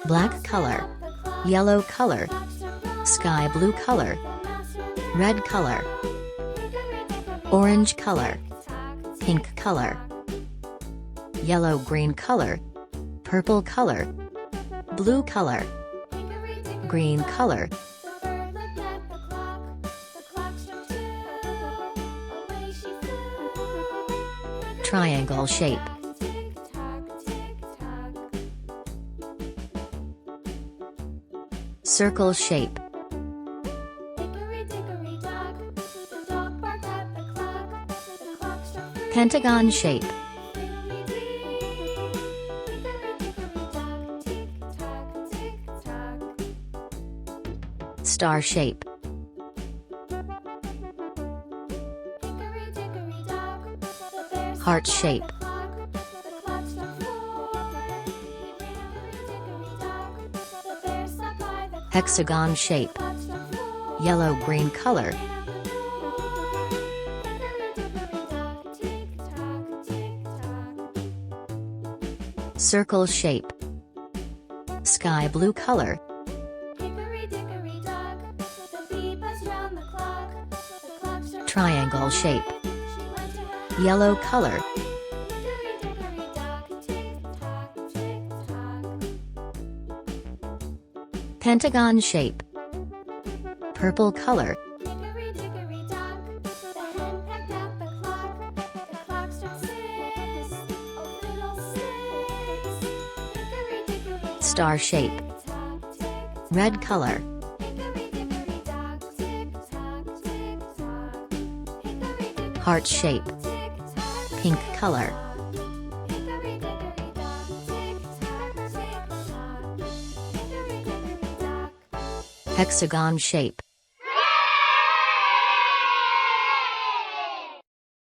black color, yellow color, sky blue color, red color, orange color, pink color, yellow green color, purple color, blue color, green color, triangle shape, circle shape, pentagon shape, star shape, heart shape, hexagon shape, yellow-green color, circle shape, sky blue color, triangle shape, yellow color, pentagon shape, purple color, star shape, red color, heart shape, pink color, hexagon shape,